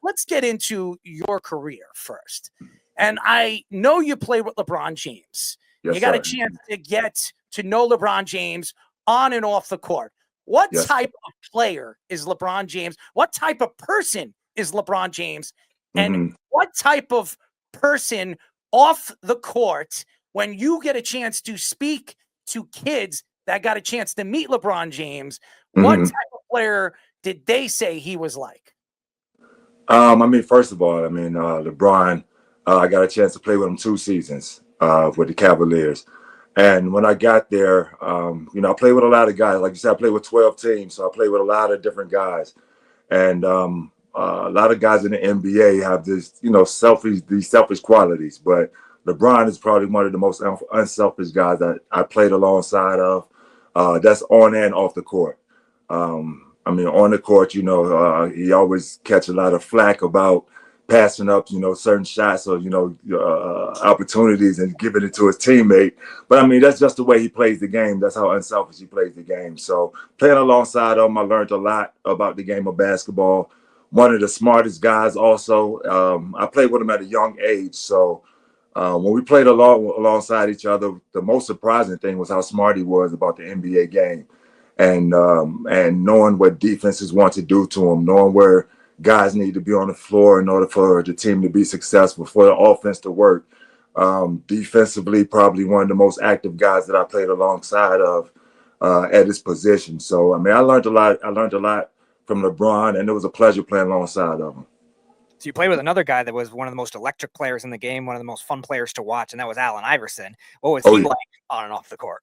let's get into your career first. And I know you played with LeBron James. Yes, you got sir. a chance to get to know LeBron James on and off the court. What Yes. type of player is LeBron James? What type of person is LeBron James? And what type of person off the court, when you get a chance to speak to kids that got a chance to meet LeBron James, what type of player did they say he was like? I mean, first of all, I mean, LeBron, I got a chance to play with him 2 seasons with the Cavaliers. And when I got there, you know, I played with a lot of guys. Like you said, I played with 12 teams. So I played with a lot of different guys. And a lot of guys in the NBA have this, you know, these selfish qualities. But LeBron is probably one of the most unselfish guys that I played alongside of. That's on and off the court. I mean, on the court, you know, he always catch a lot of flack about passing up, you know, certain shots or, you know, opportunities and giving it to his teammate. But I mean, that's just the way he plays the game. That's how unselfish he plays the game. So playing alongside him, I learned a lot about the game of basketball. One of the smartest guys also. I played with him at a young age. So when we played alongside each other, the most surprising thing was how smart he was about the NBA game. And knowing what defenses want to do to him, knowing where guys need to be on the floor in order for the team to be successful, for the offense to work. Defensively, probably one of the most active guys that I played alongside of at his position. So, I mean, I learned a lot. I learned a lot from LeBron, and it was a pleasure playing alongside of him. So you played with another guy that was one of the most electric players in the game, one of the most fun players to watch, and that was Allen Iverson. What was he like on and off the court?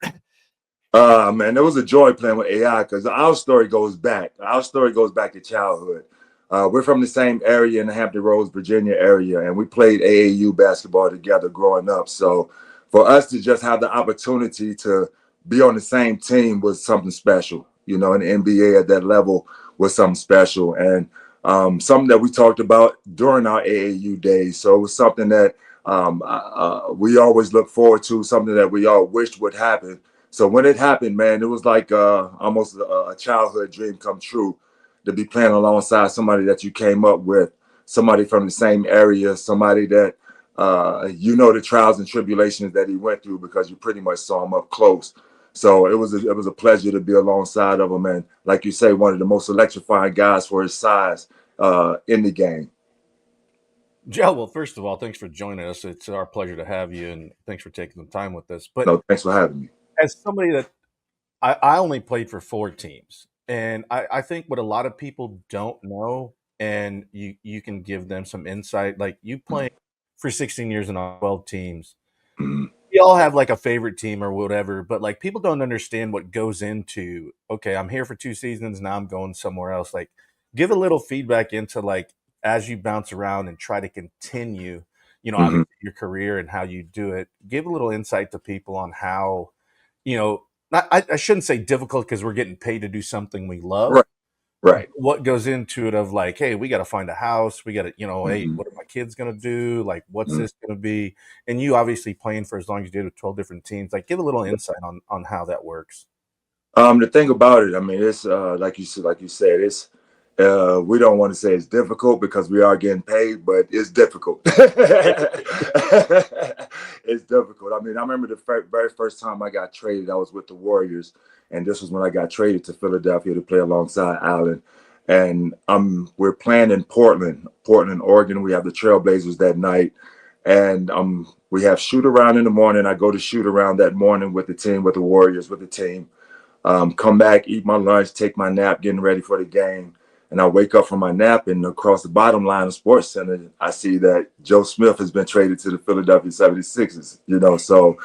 Man, it was a joy playing with AI because our story goes back. Our story goes back to childhood. We're from the same area in the Hampton Roads, Virginia area, and we played AAU basketball together growing up. So for us to just have the opportunity to be on the same team was something special. You know, in the NBA at that level was something special. And something that we talked about during our AAU days. So it was something that we always look forward to, something that we all wished would happen. So when it happened, man, it was like almost a childhood dream come true to be playing alongside somebody that you came up with, somebody from the same area, somebody that you know the trials and tribulations that he went through because you pretty much saw him up close. So it was a pleasure to be alongside of him, and like you say, one of the most electrifying guys for his size in the game. Joe, well, first of all, thanks for joining us. It's our pleasure to have you, and thanks for taking the time with us. But no, thanks for having me. As somebody that I only played for 4 teams, and I think what a lot of people don't know, and you can give them some insight, like you playing for 16 years and on 12 teams. We all have like a favorite team or whatever, but like people don't understand what goes into, okay, I'm here for 2 seasons, now I'm going somewhere else. Like give a little feedback into like as you bounce around and try to continue, you know, obviously your career and how you do it. Give a little insight to people on how, you know, I shouldn't say difficult because we're getting paid to do something we love. Right. What goes into it of like, hey, we got to find a house. We got to, you know, hey, what are my kids going to do? Like, what's this going to be? And you obviously playing for as long as you did with 12 different teams. Like, give a little insight on how that works. The thing about it, I mean, it's like you said, it's we don't want to say it's difficult because we are getting paid, but it's difficult. It's difficult. I mean, I remember the very first time I got traded, I was with the Warriors, and this was when I got traded to Philadelphia to play alongside Allen. And we're playing in Portland, Oregon. We have the Trailblazers that night, and we have shoot around in the morning. I go to shoot around that morning with the team, with the Warriors, with the team. Come back, eat my lunch, take my nap, getting ready for the game. And I wake up from my nap, and across the bottom line of Sports Center, I see that Joe Smith has been traded to the Philadelphia 76ers, you know. So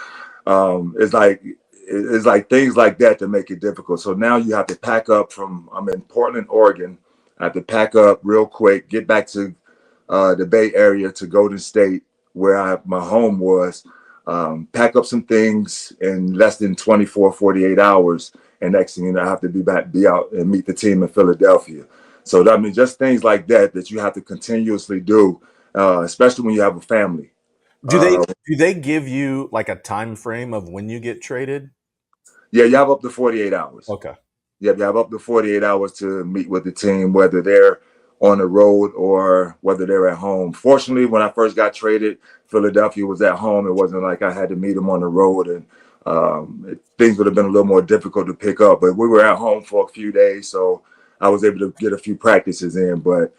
it's like things like that that make it difficult. So now you have to pack up I'm in Portland, Oregon. I have to pack up real quick, get back to the Bay Area to Golden State, where my home was, pack up some things in less than 24, 48 hours. And next thing you know, I have to be out and meet the team in Philadelphia. So, I mean, just things like that you have to continuously do, especially when you have a family. Do they give you like a time frame of when you get traded? Yeah, you have up to 48 hours. Okay. Yeah, you have up to 48 hours to meet with the team, whether they're on the road or whether they're at home. Fortunately, when I first got traded, Philadelphia was at home. It wasn't like I had to meet them on the road, and things would have been a little more difficult to pick up. But we were at home for a few days, so I was able to get a few practices in. But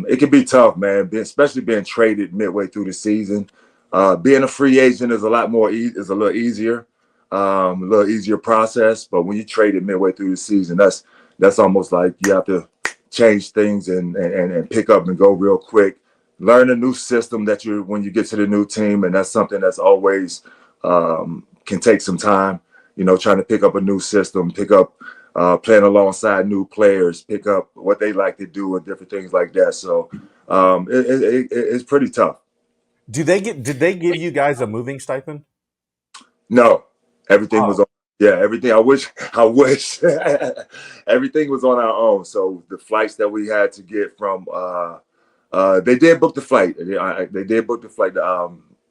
it can be tough, man, especially being traded midway through the season. Being a free agent is a lot more is a little easier. A little easier process, but when you trade it midway through the season, that's almost like you have to change things and pick up and go real quick. Learn a new system that when you get to the new team, and that's something that's always can take some time. You know, trying to pick up a new system, pick up playing alongside new players, pick up what they like to do and different things like that. So it's pretty tough. Did they give you guys a moving stipend? No. Everything was on, everything. I wish everything was on our own. So the flights that we had to get from, they did book the flight. They did book the flight.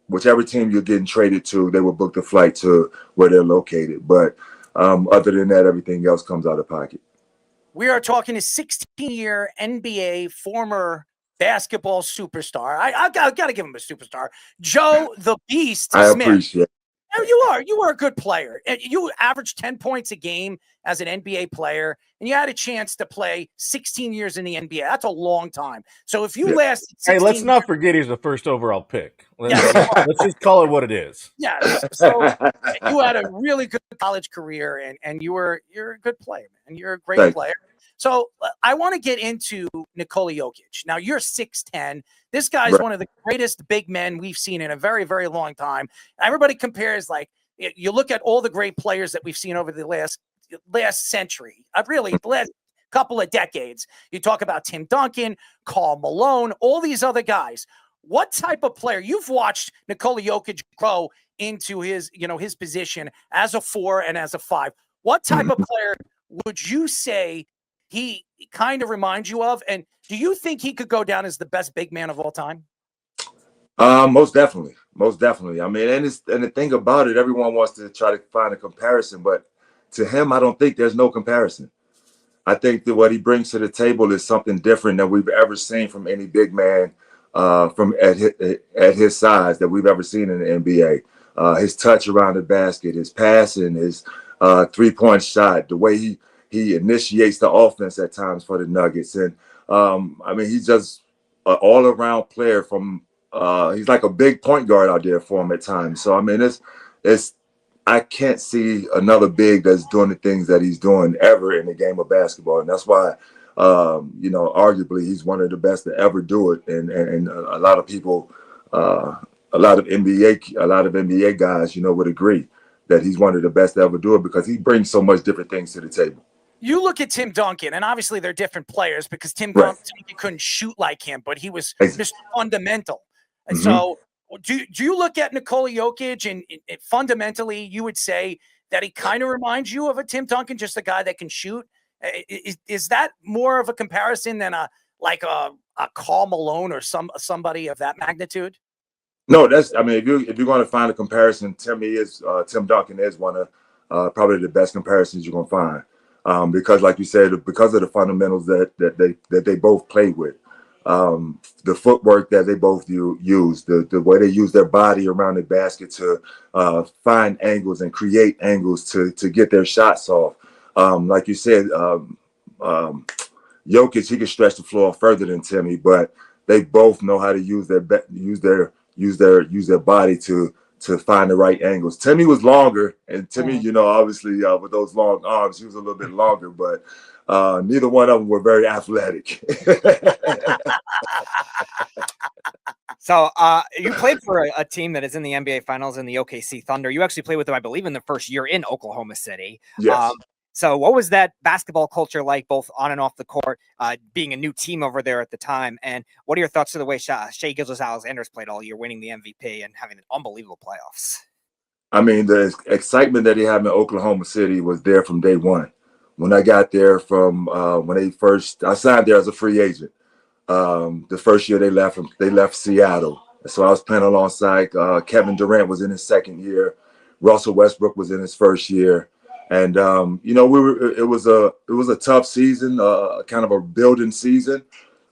Whichever team you're getting traded to, they will book the flight to where they're located. But other than that, everything else comes out of pocket. We are talking a 16-year NBA former basketball superstar. I got to give him a superstar. Joe the Beast I Smith. appreciate it. You are a good player. You averaged 10 points a game as an NBA player, and you had a chance to play 16 years in the NBA. That's a long time. So if you lasted 16 hey, let's not forget he's the first overall pick. Yes. Let's just call it what it is. Yes. So you had a really good college career, and you're a good player, and you're a great player. So I want to get into Nikola Jokic. Now, you're 6'10". This guy's one of the greatest big men we've seen in a very, very long time. Everybody compares, like, you look at all the great players that we've seen over the last century, really the last couple of decades. You talk about Tim Duncan, Karl Malone, all these other guys. What type of player? You've watched Nikola Jokic grow into his position as a 4 and as a 5. What type of player would you say he kind of reminds you of? And do you think he could go down as the best big man of all time? Most definitely. I mean, and the thing about it, everyone wants to try to find a comparison, but to him, I don't think there's no comparison. I think that what he brings to the table is something different than we've ever seen from any big man from at his size that we've ever seen in the NBA. His touch around the basket, his passing, his 3-point shot, the way he initiates the offense at times for the Nuggets. And I mean, he's just an all-around player from he's like a big point guard out there for him at times. So I mean, it's I can't see another big that's doing the things that he's doing ever in the game of basketball. And that's why arguably he's one of the best to ever do it. And a lot of people, a lot of NBA guys, would agree that he's one of the best to ever do it because he brings so much different things to the table. You look at Tim Duncan, and obviously they're different players because Tim Duncan couldn't shoot like him, but he was just fundamental. And so do you look at Nikola Jokic and fundamentally you would say that he kind of reminds you of a Tim Duncan, just a guy that can shoot? Is that more of a comparison than a Karl Malone or somebody of that magnitude? No, if you're going to find a comparison, Tim Duncan is one of probably the best comparisons you're going to find. Because like you said, because of the fundamentals that they both play with. The footwork that they both use, the way they use their body around the basket to find angles and create angles to get their shots off. Like you said, Jokic, he can stretch the floor further than Timmy, but they both know how to use their body to find the right angles. Timmy was longer, and Timmy, obviously with those long arms, he was a little bit longer, but neither one of them were very athletic. So you played for a team that is in the NBA Finals in the OKC Thunder. You actually played with them, I believe, in the first year in Oklahoma City. Yes. So what was that basketball culture like, both on and off the court, being a new team over there at the time? And what are your thoughts to the way Shai Gilgeous-Alexander played all year, winning the MVP and having an unbelievable playoffs? I mean, the excitement that he had in Oklahoma City was there from day one. When I got there I signed there as a free agent. The first year they left Seattle. So I was playing alongside Kevin Durant was in his second year. Russell Westbrook was in his first year. And it was a tough season, kind of a building season.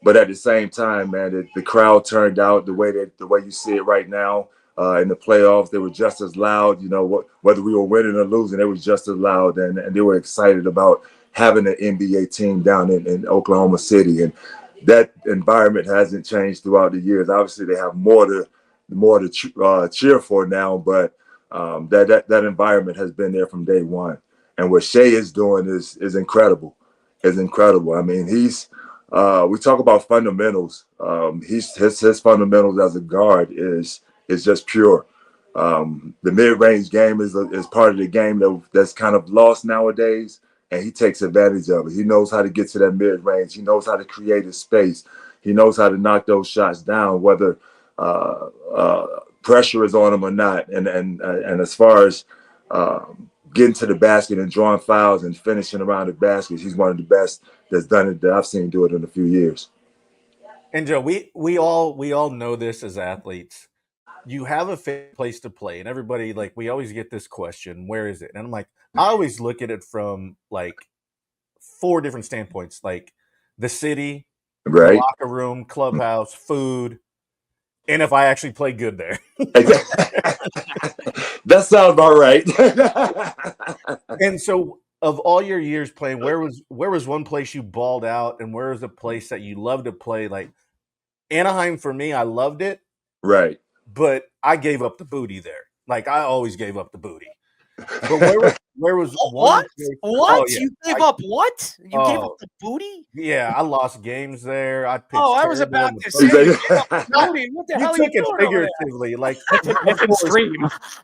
But at the same time, man, the crowd turned out the way you see it right now. In the playoffs, they were just as loud. You know, whether we were winning or losing, they were just as loud, and they were excited about having an NBA team down in Oklahoma City. And that environment hasn't changed throughout the years. Obviously, they have more to cheer for now, but that environment has been there from day one. And what Shai is doing is incredible. Is incredible. I mean, we talk about fundamentals. His fundamentals as a guard is just pure. The mid-range game is part of the game that's kind of lost nowadays, and he takes advantage of it. He knows how to get to that mid-range. He knows how to create a space. He knows how to knock those shots down, whether pressure is on him or not. And as far as getting to the basket and drawing fouls and finishing around the basket, he's one of the best that's done it that I've seen do it in a few years. And Joe, we all know this as athletes. You have a favorite place to play, and everybody, like, we always get this question, where is it? And I'm like, I always look at it from like 4 different standpoints, like the city, Right. the locker room, clubhouse, food, and if I actually play good there. That sounds about right. And so, of all your years playing, where was one place you balled out, and where was a place that you loved to play? Like Anaheim, for me, I loved it. Right. But I gave up the booty there. Like, I always gave up the booty. But where was what? Place? What? Oh, yeah. You gave up what? You gave up the booty? Yeah, I lost games there. I pitched. I was about to say, you gave up the booty. What the hell are you doing figuratively, like,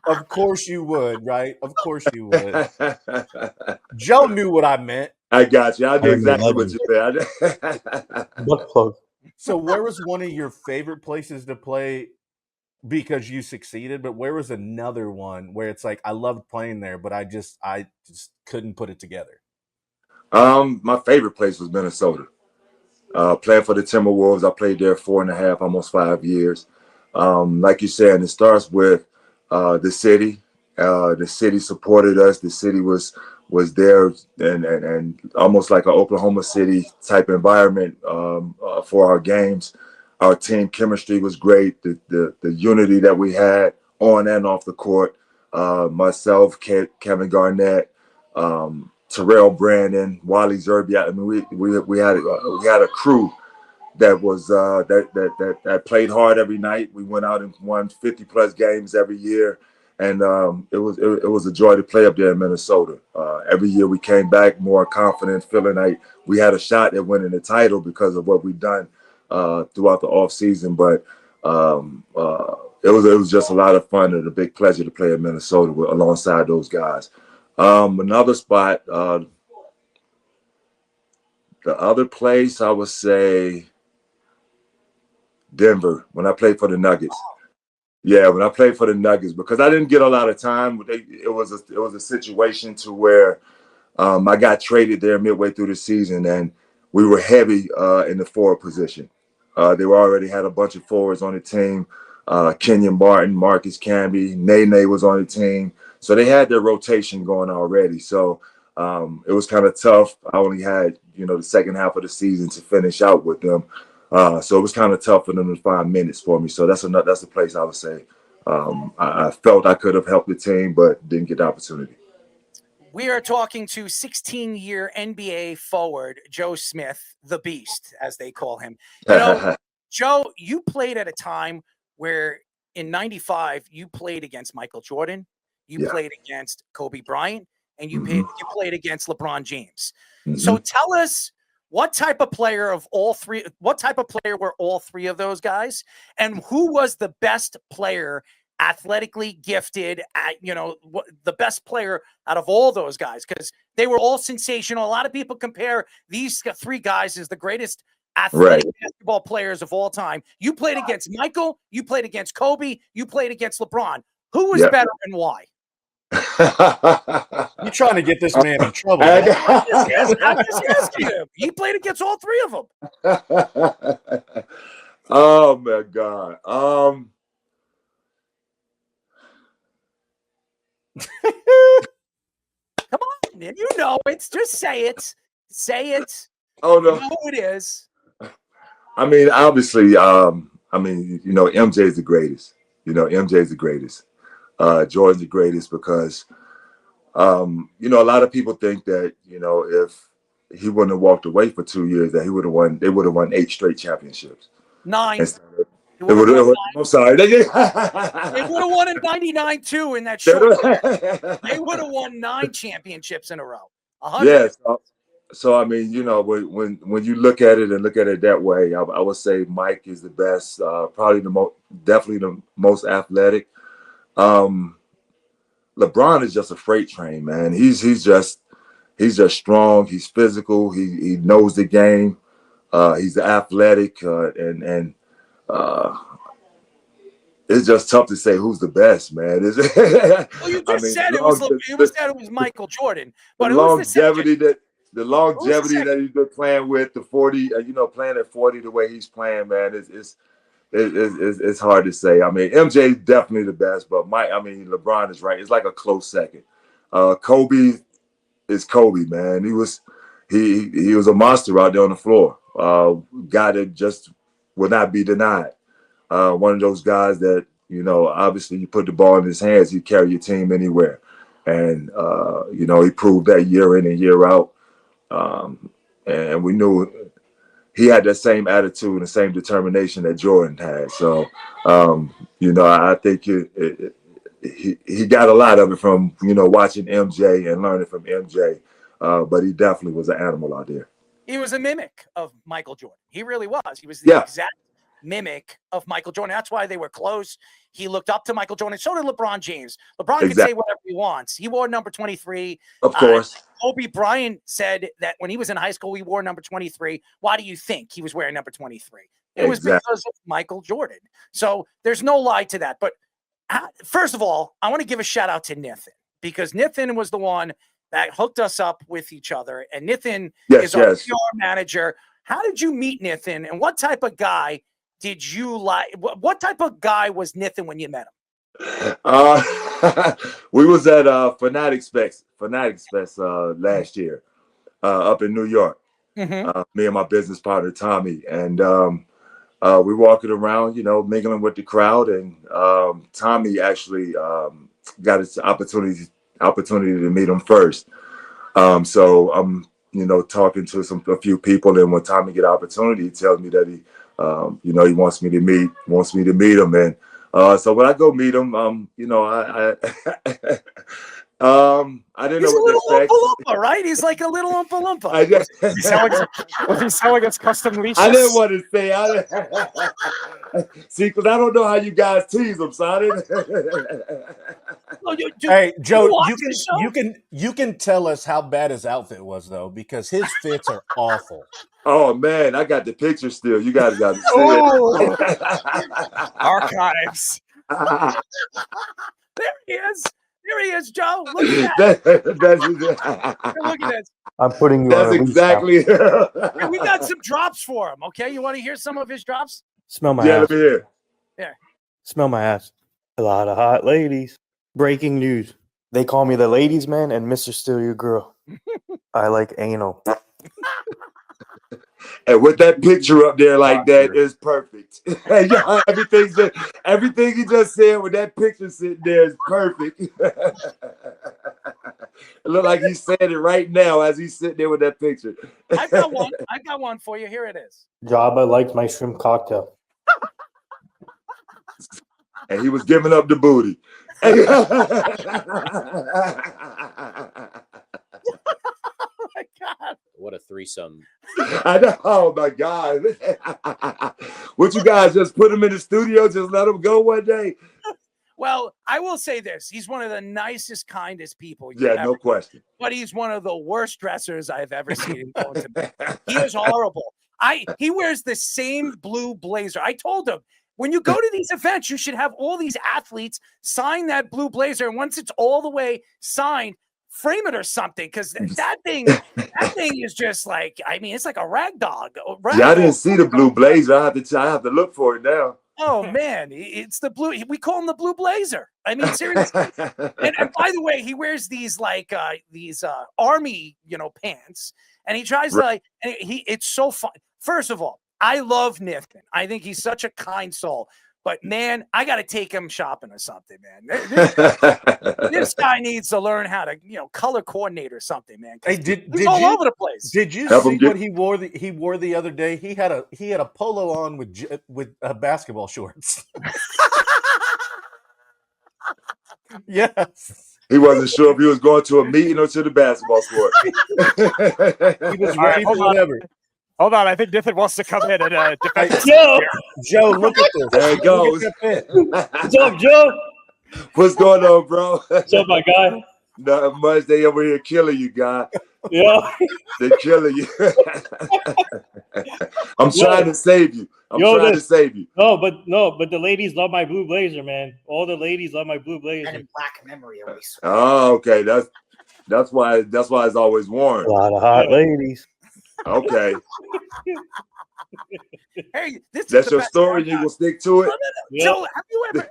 of course you would, right? Of course you would. Joe knew what I meant. I got you. I knew exactly what you said. Butt plug. So, where was one of your favorite places to play because you succeeded, but where was another one where it's like, I loved playing there, but I just couldn't put it together? My favorite place was Minnesota. Playing for the Timberwolves, I played there 4.5, almost 5 years. Like you said, it starts with the city. The city supported us. The city was there, and almost like an Oklahoma City type environment for our games. Our team chemistry was great. The unity that we had on and off the court. Myself, Kevin Garnett, Terrell Brandon, Wally Zerbiak. I mean, we had a crew that was that played hard every night. We went out and won 50+ games every year, and it was a joy to play up there in Minnesota. Every year we came back more confident, feeling like we had a shot at winning the title because of what we've done throughout the off season. But it was just a lot of fun and a big pleasure to play in Minnesota alongside those guys. Another spot, the other place I would say Denver, when I played for the Nuggets. Yeah, when I played for the Nuggets, because I didn't get a lot of time. It was a situation to where I got traded there midway through the season, and we were heavy in the forward position. They already had a bunch of forwards on the team. Kenyon Martin, Marcus Camby, Nene was on the team. So they had their rotation going already. So it was kind of tough. I only had, the second half of the season to finish out with them. So it was kind of tough for them to find minutes for me. So that's the place I would say I felt I could have helped the team, but didn't get the opportunity. We are talking to 16-year NBA forward Joe Smith, the Beast, as they call him. Joe, you played at a time where in '95 you played against Michael Jordan, you played against Kobe Bryant, and you played against LeBron James. Mm-hmm. So tell us, what type of player were all three of those guys, and who was the best player, athletically gifted, the best player out of all those guys? Because they were all sensational. A lot of people compare these 3 guys as the greatest athletic basketball players of all time. You played against Michael, you played against Kobe, you played against LeBron. Who was better and why? You're trying to get this man in trouble. I'm just asking him. He played against all 3 of them. Oh my God. Come on, man. It's just say it. Say it. Oh no. You know who it is. I mean, obviously, I mean, MJ is the greatest. MJ is the greatest. Jordan's the greatest because, a lot of people think that, if he wouldn't have walked away for 2 years, that he would have won. They would have won 8 straight championships. 9. It would have. I'm sorry. They would have won in '99 too. In that short, they would have won 9 championships in a row. 100. Yes. So I mean, when you look at it that way, I would say Mike is the best, probably definitely the most athletic. LeBron is just a freight train, man. He's just strong. He's physical. He knows the game. He's athletic, and it's just tough to say who's the best, man. Well, you just said it was Michael Jordan, but the longevity that he's been playing with, the 40, playing at 40 the way he's playing, man, it's hard to say. I mean, MJ is definitely the best, but LeBron is right. It's like a close second. Kobe is Kobe, man. He was a monster out there on the floor. Guy that just will not be denied. One of those guys that, obviously you put the ball in his hands, he carry your team anywhere. And, he proved that year in and year out. And we knew he had that same attitude and the same determination that Jordan had. So, I think he got a lot of it from, watching MJ and learning from MJ. But he definitely was an animal out there. He was a mimic of Michael Jordan. He really was. He was the exact mimic of Michael Jordan. That's why they were close. He looked up to Michael Jordan. So did LeBron James. LeBron can say whatever he wants. He wore number 23. Of course. Kobe Bryant said that when he was in high school, he wore number 23. Why do you think he was wearing number 23? It was because of Michael Jordan. So there's no lie to that. But first of all, I want to give a shout out to Nathan, because Nathan was the one that hooked us up with each other. And Nathan is our PR manager. How did you meet Nathan, and what type of guy did you like? What type of guy was Nathan when you met him? We was at Fanatics Fest last year up in New York. Mm-hmm. Me and my business partner Tommy, and we walking around, mingling with the crowd, and Tommy actually got his opportunity to meet him first. So I'm talking to a few people, and when Tommy get an opportunity, he tells me that he wants me to meet him, and so when I go meet him, I didn't know what to expect. Oompa Loompa, right? He's like a little Oompa Loompa. Was he selling his custom leashes? I didn't want to say. See, because I don't know how you guys tease him, so I didn't. Hey, Joe, you can tell us how bad his outfit was, though, because his fits are awful. Oh man, I got the picture still. You guys got to see it. Archives. There he is. There he is, Joe. Look at that. Look at this. I'm putting you That's on exactly. Hey, we got some drops for him. Okay, you want to hear some of his drops? Smell my ass. Let me hear. Yeah. Smell my ass. A lot of hot ladies. Breaking news. They call me the ladies man and Mr. Steal Your Girl. I like anal. And with that picture up there like that is perfect. Everything he just said with that picture sitting there is perfect. It look like he's saying it right now as he's sitting there with that picture. I got one for you. Here it is. Joba likes my shrimp cocktail. And he was giving up the booty. Oh my God. What a threesome. I know. Oh my God. What you guys just put him in the studio, just let him go one day? Well, I will say this. He's one of the nicest, kindest people. No question. But he's one of the worst dressers I've ever seen. He is horrible. He wears the same blue blazer. I told him, when you go to these events, you should have all these athletes sign that blue blazer. And once it's all the way signed, frame it or something, because that thing is just like, it's like a rag dog. I didn't see the blue blazer. I have to look for it now. Oh man, it's the blue. We call him the blue blazer. Seriously. and by the way, he wears these army, pants, and he tries to it's so fun. First of all, I love Nifton. I think he's such a kind soul. But man, I got to take him shopping or something, man. This guy needs to learn how to, color coordinate or something, man. Hey, he's all over the place. Did you see what he wore? He wore the other day. He had a polo on with basketball shorts. Yes. He wasn't sure if he was going to a meeting or to the basketball court. He was ready for whatever. Hold on, I think Nifton wants to come in and defend. Joe, look at this. There it goes. What's up, Joe? What's going on, bro? What's up, my guy? Not much. They over here killing you, guy. Yeah. They're killing you. I'm trying to save you. I'm trying to save you. No, but the ladies love my blue blazer, man. All the ladies love my blue blazer. And in black memory erase. Oh, okay. That's why it's always worn. A lot of hot ladies. Okay. Hey, that's your story. You will stick to it. Yeah. Joe,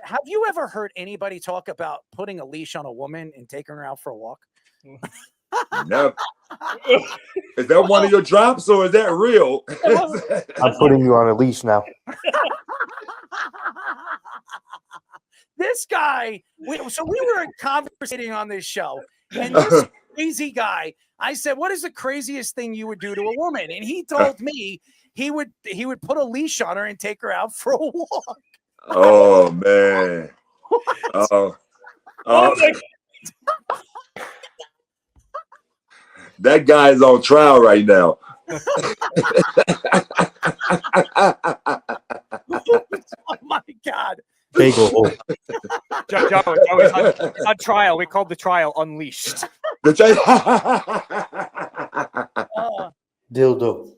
have you ever heard anybody talk about putting a leash on a woman and taking her out for a walk? No. Is that one of your drops or is that real? I'm putting you on a leash now. This guy, we were conversating on this show, and this crazy guy, I said, "What is the craziest thing you would do to a woman?" And he told me he would put a leash on her and take her out for a walk. Oh man! That guy is on trial right now. Oh my God! Joe is on trial. We called the trial Unleashed. Dildo.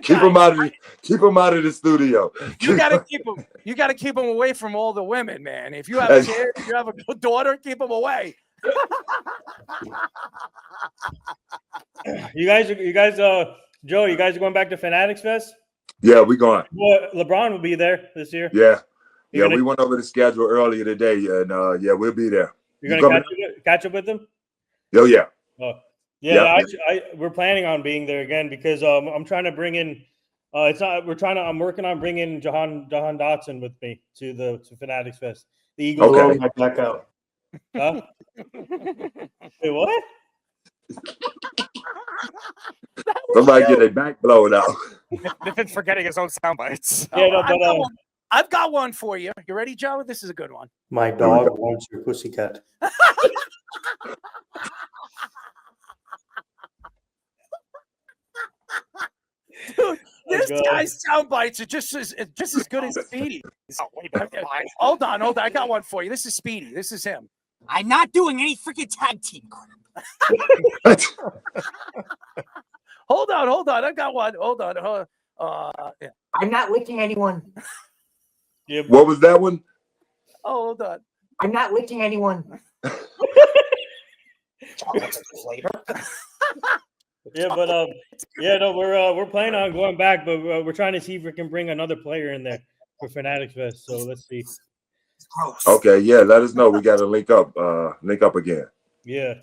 Keep him out of the studio. You gotta keep him away from all the women, man. If you have a kid, if you have a daughter, keep him away. You guys, Joe, you guys are going back to Fanatics Fest? Yeah, we going. Well, LeBron will be there this year. Yeah. We went over the schedule earlier today, and we'll be there. You're gonna catch up with them? Oh yeah. We're planning on being there again because I'm trying to bring in. I'm working on bringing Jahan Dotson with me to Fanatics Fest. The Eagles. Okay. My back out. Huh? Wait, what? Somebody get their back blown out. Nifton's forgetting his own sound bites. I've got one for you. You ready, Joe? This is a good one. My dog wants your pussycat. Dude, this guy's sound bites are just as good as Speedy. Hold on. I got one for you. This is Speedy. This is him. I'm not doing any freaking tag team crap. Hold on. I got one. Hold on. Yeah. I'm not licking anyone. Yeah. What was that one? Oh, hold on. I'm not licking anyone. We're planning on going back, but we're trying to see if we can bring another player in there for Fanatics Fest. So let's see. Okay, yeah, let us know. We got to link up again. Yeah.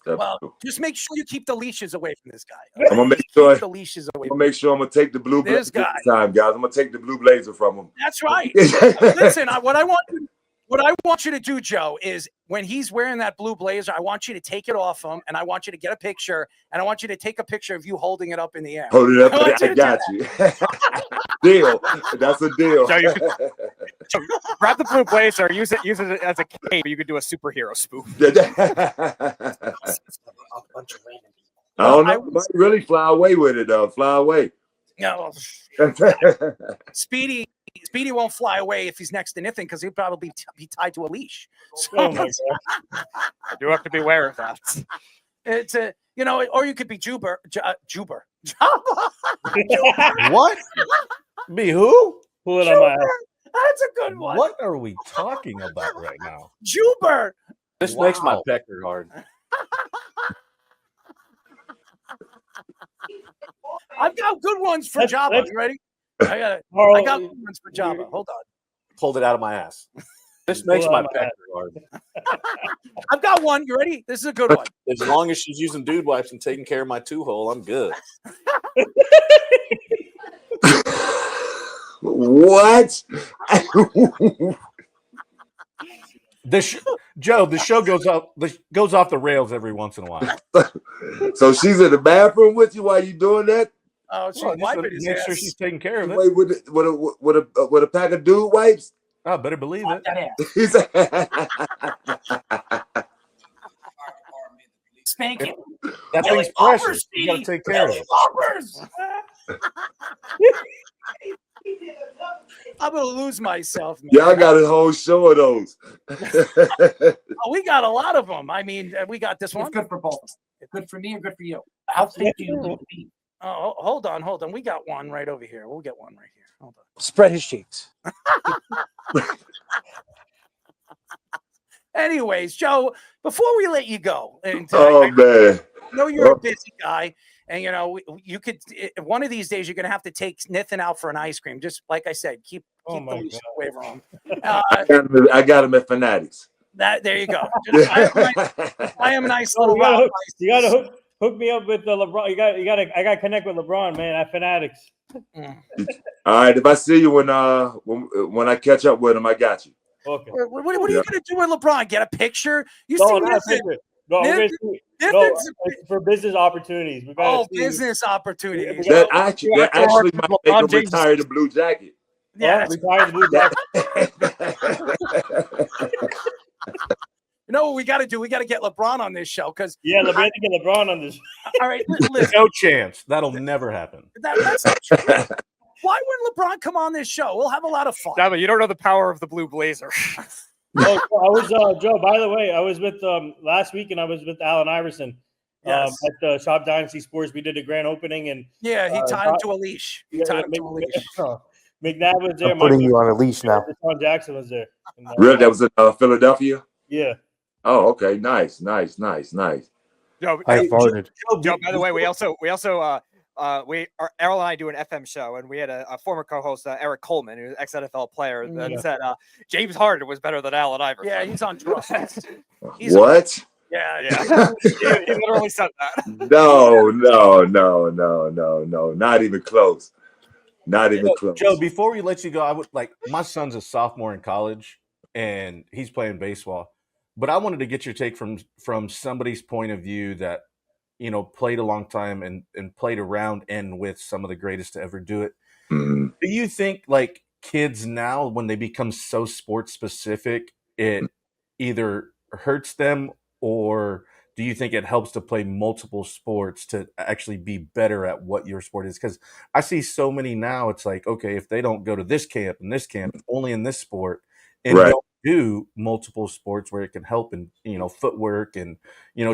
Well, just make sure you keep the leashes away from this guy. I'm gonna make sure the leashes away. I'm gonna make sure I'm gonna take the blue blazer this time, guys. I'm gonna take the blue blazer from him. That's right. Listen, what I want you to do, Joe, is when he's wearing that blue blazer, I want you to take it off him, and I want you to get a picture, and I want you to take a picture of you holding it up in the air. Hold it up. I got you. Deal. That's a deal. So grab the blue blazer, use it as a cape. You could do a superhero spoof. I don't know. Might really fly away with it, though. Fly away. No. Speedy won't fly away if he's next to Nifton because he'll probably be tied to a leash. So, I do have to be aware of that. It's or you could be Juber. What? Be who? Pull it on my ass. That's a good one. What are we talking about right now? Juber. This makes my pecker hard. I've got good ones for Jabba. You ready? I got good ones for Jabba. Hold on. Pulled it out of my ass. This makes my pecker hard. I've got one. You ready? This is a good one. As long as she's using dude wipes and taking care of my 2-hole, I'm good. What? Joe, the show goes off the rails every once in a while. So she's in the bathroom with you while you doing that? Oh, she's Well, just wiping to his make ass. sure she's taking care of it. Wait, with a pack of dude wipes? I better believe it. That ass. He's Spanking. That Billy thing's precious. Boppers, You got to Speedy. take care of Billy it. Boppers. I'm gonna lose myself, man. Y'all got a whole show of those. Oh, we got a lot of them. I mean, we got this one. It's good for both. It's good for me and good for you. How thick do you need to be? Oh, hold on. We got one right over here. We'll get one right here. Hold on. Spread his cheeks. Anyways, Joe, before we let you go, and Oh man. I know you're a busy guy, and you could one of these days you're gonna have to take Nathan out for an ice cream. Just like I said, keep the leash away from him. I got him at Fanatics. There you go. I am a nice little. You gotta hook me up with the LeBron. I gotta connect with LeBron, man. At Fanatics. All right, if I see you when I catch up with him, I got you. Okay. What are you gonna do with LeBron? Get a picture? No, it's for business opportunities. Business opportunities. That actually might make him retire the blue jacket. Yeah, retire the blue jacket. You know what we got to do? We got to get LeBron on this show because we have to get LeBron on this. All right, listen. No chance. That'll never happen. That's not true. Why wouldn't LeBron come on this show? We'll have a lot of fun. No, but you don't know the power of the blue blazer. I was Joe. By the way, I was with last week, and I was with Allen Iverson at the Shop Dynasty Sports. We did a grand opening, and he tied him to a leash. McNabb was there. I'm putting you on a leash now. Deshaun Jackson was there. Really? That was in Philadelphia? Yeah. Oh, okay. Nice. Joe, I farted. Joe, by the way, we also Errol and I do an FM show, and we had a former co-host, Eric Coleman, who's an ex-NFL player, that said James Harden was better than Allen Iverson. Yeah, he's on drugs. What? Yeah. He literally said that. No. Not even close. Not even close. Joe, before we let you go, I would my son's a sophomore in college, and he's playing baseball. But I wanted to get your take from somebody's point of view that played a long time and played around and with some of the greatest to ever do it. Mm-hmm. Do you think kids now, when they become so sports specific, it either hurts them, or do you think it helps to play multiple sports to actually be better at what your sport is? Because I see so many now, it's like, okay, if they don't go to this camp and this camp, only in this sport, and don't do multiple sports where it can help in footwork and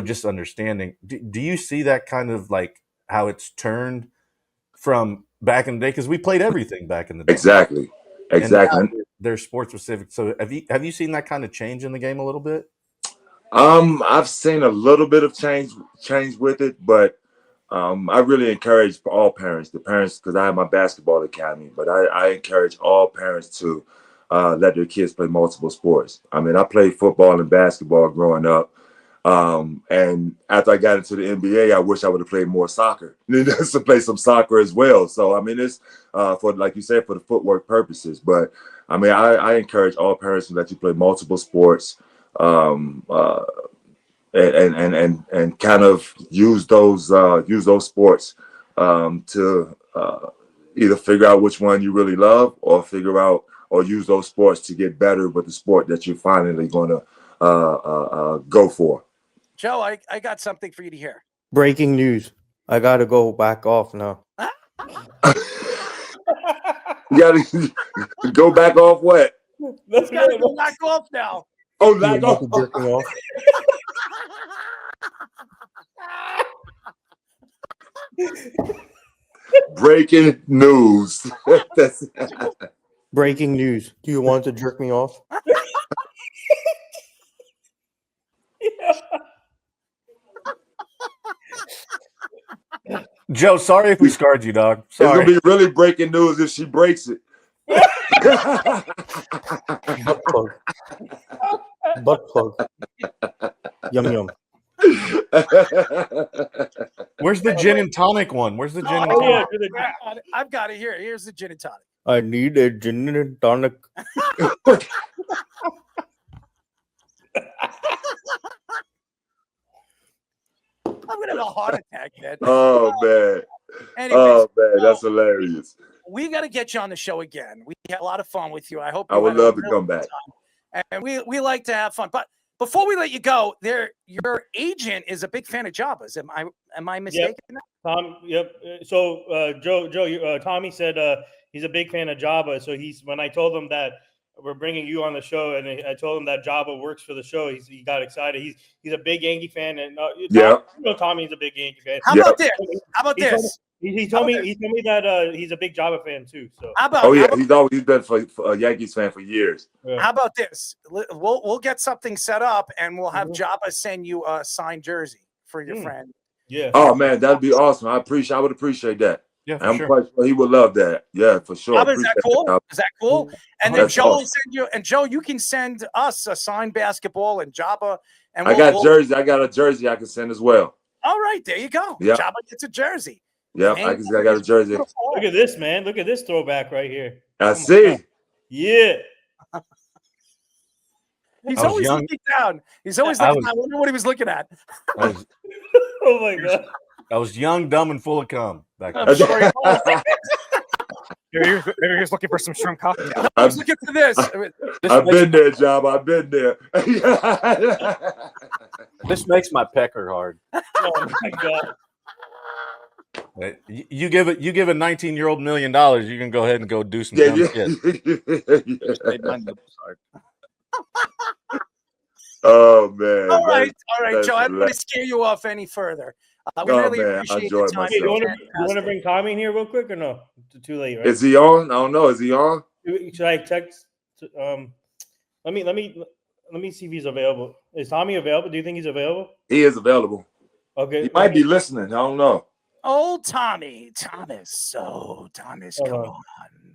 just understanding. Do you see that kind of how it's turned from back in the day? Because we played everything back in the day. Exactly. They're sports specific. So have you seen that kind of change in the game a little bit? I've seen a little bit of change with it, but I really encourage all parents, because I have my basketball academy, but I encourage all parents to let their kids play multiple sports. I mean, I played football and basketball growing up. And after I got into the NBA, I wish I would have played more soccer. Just to play some soccer as well. So, I mean, it's for, like you said, for the footwork purposes. But, I mean, I encourage all parents to let you play multiple sports and kind of use those sports to either figure out which one you really love, or use those sports to get better with the sport that you're finally going to go for. Joe, I got something for you to hear. Breaking news. I got to go back off now. You got to go back off what? He's got to go back off now. Oh, back off. Breaking news. Breaking news. Do you want to jerk me off? Joe, sorry if we scarred you, dog. Sorry. It's going to be really breaking news if she breaks it. Butt plug. Yum yum. Where's the gin and tonic one? Where's the gin and Oh, tonic? yeah, do the- I've got it here. Here's the gin and tonic. I need a gin and tonic. I'm gonna have a heart attack, man. Oh man. Anyways, Oh man, that's hilarious. we got to get you on the show again. We had a lot of fun with you. I hope I you would had a love to really come good back. time. And we like to have fun. But before we let you go, your agent is a big fan of Joba's. Am I mistaken? Tom, yep. So Joe, Tommy said he's a big fan of Joba. So when I told him that we're bringing you on the show, and I told him that Joba works for the show, he got excited. He's a big Yankee fan, and Tommy's a big Yankee fan. How about this? How about He this? He told me that he's a big Joba fan too. So How about? He's been for a Yankees fan for years. Yeah. How about this? We'll get something set up, and we'll have Joba send you a signed jersey for your friend. Yeah. Oh man, that'd be awesome. I would appreciate that. Yeah, I'm quite sure he would love that. Yeah, for sure. Joba, is that cool? Is that cool? And then That's Joe will awesome. send you, and Joe, you can send us a signed basketball and Joba. And I got a jersey I can send as well. All right, there you go. Yeah. Joba gets a jersey. Yeah, I got a jersey. Look at this, man. Look at this throwback right here. I see. Yeah. He's always looking down. He's always looking down. I wonder what he was looking at. Oh my god. I was young, dumb, and full of cum back then. I'm sure he was. Maybe he was looking for some shrimp cocktail. I was looking for this. I've been there, Job. I've been there. This makes my pecker hard. Oh my god. You give a 19-year-old $1 million, you can go ahead and go do some dumb shit. Made my nipples hard. Oh man! All right, Joe. I don't want to scare you off any further. We really appreciate the time. Hey, you want to bring Tommy in here real quick or no? Too late, right? Is he on? I don't know. Is he on? Should I text? Let me see if he's available. Is Tommy available? Do you think he's available? He is available. Okay. He might be listening. I don't know. Old Tommy, Thomas, come on,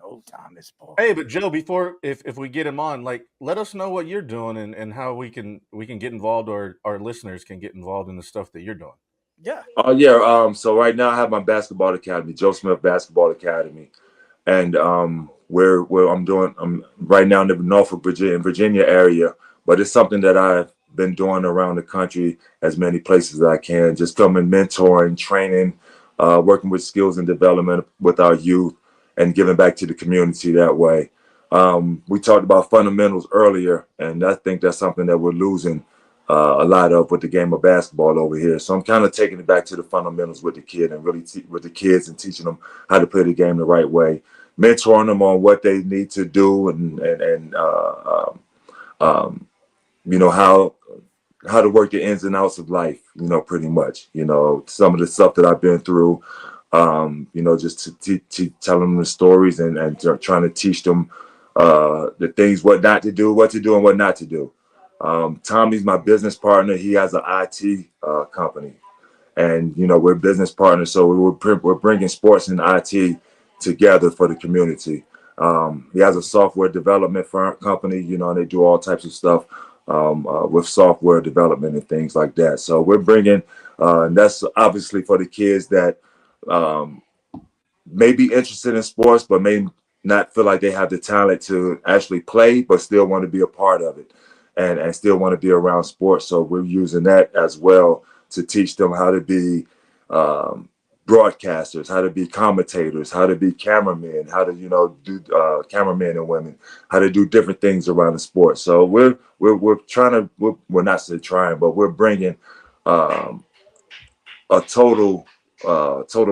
old Thomas boy. Hey, but Joe, before if we get him on, like, let us know what you're doing and how we can get involved, or our listeners can get involved in the stuff that you're doing. Yeah. Oh yeah. So right now I have my basketball academy, Joe Smith Basketball Academy, and where I'm right now in the Norfolk, Virginia area, but it's something that I've been doing around the country, as many places as I can, just coming, mentoring, training, working with skills and development with our youth, and giving back to the community that way. We talked about fundamentals earlier, and I think that's something that we're losing a lot of with the game of basketball over here. So I'm kind of taking it back to the fundamentals with the kid, and really with the kids, and teaching them how to play the game the right way, mentoring them on what they need to do, and you know, how to work the ins and outs of life, you know, pretty much, you know, some of the stuff that I've been through, you know, just to tell them the stories, and trying to teach them the things, what not to do, what to do and what not to do. Tommy's my business partner. He has an IT company, and, you know, we're business partners. So we're bringing sports and IT together for the community. He has a software development company, you know, and they do all types of stuff with software development and things like that. So we're bringing, and that's obviously for the kids that may be interested in sports, but may not feel like they have the talent to actually play, but still want to be a part of it, and still want to be around sports. So we're using that as well to teach them how to be broadcasters, how to be commentators, how to be cameramen, how to, you know, do cameramen and women, how to do different things around the sport. So we're trying to, we're not saying trying, but we're bringing a total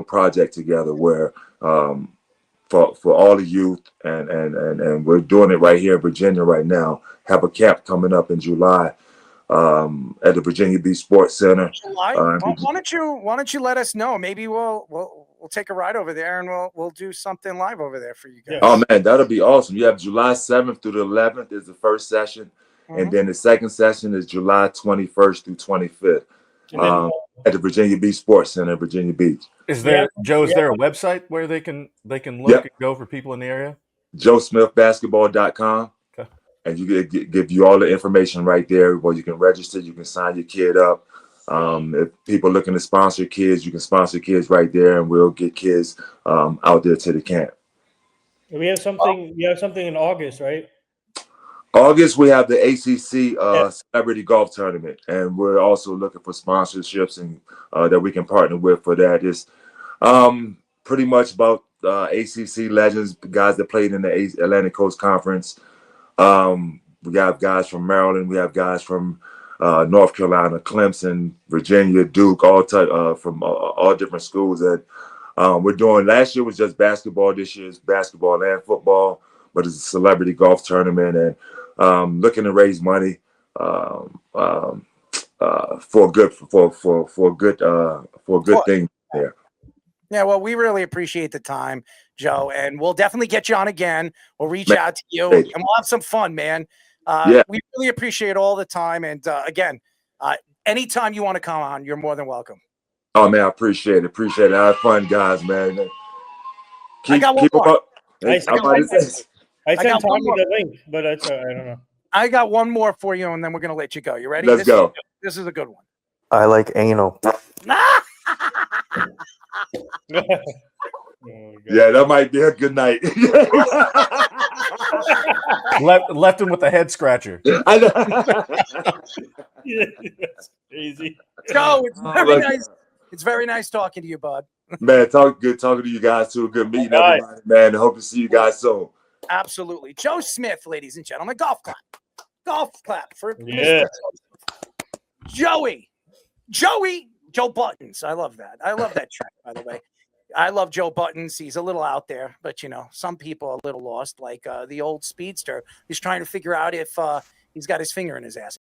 project together where for all the youth, and we're doing it right here in Virginia right now. Have a camp coming up in July at the Virginia Beach Sports Center. Why don't you let us know? Maybe we'll take a ride over there, and we'll do something live over there for you guys. Oh man, that'll be awesome. You have July 7th through the 11th is the first session, and then the second session is July 21st through 25th at the Virginia Beach Sports Center, Virginia Beach. Is there a website where they can look and go for people in the area? JoeSmithBasketball.com. Okay. and give you all the information right there where you can register, you can sign your kid up. If people looking to sponsor kids, you can sponsor kids right there, and we'll get kids out there to the camp. We have something. We have something in August, right? August, we have the ACC Celebrity Golf Tournament, and we're also looking for sponsorships and that we can partner with for that. It's pretty much about ACC legends, guys that played in the Atlantic Coast Conference. We have guys from Maryland, we have guys from North Carolina, Clemson, Virginia, Duke, from all different schools. And we're doing. Last year was just basketball. This year's basketball and football, but it's a celebrity golf tournament, and looking to raise money for a good thing there. Yeah, well, we really appreciate the time, Joe, and we'll definitely get you on again. We'll reach out to you, and we'll have some fun, man. We really appreciate all the time, and again, anytime you want to come on, you're more than welcome. Oh man, I appreciate it. I have fun, guys, man. I got one more. I sent Tommy the link, but I don't know. I got one more for you, and then we're gonna let you go. You ready? Let's go. This is a good one. I like anal. Yeah, that might be a good night. left him with a head scratcher. I know. That's crazy. Joe, it's very nice. It's very nice talking to you, bud. Man, good talking to you guys too. Good meeting everybody, man. I hope to see you guys soon. Absolutely. Joe Smith, ladies and gentlemen. Golf clap. Golf clap for Mr. Joe Buttons. I love that. I love that track, by the way. I love Joe Buttons. He's a little out there, but some people are a little lost, like the old speedster. He's trying to figure out if he's got his finger in his ass.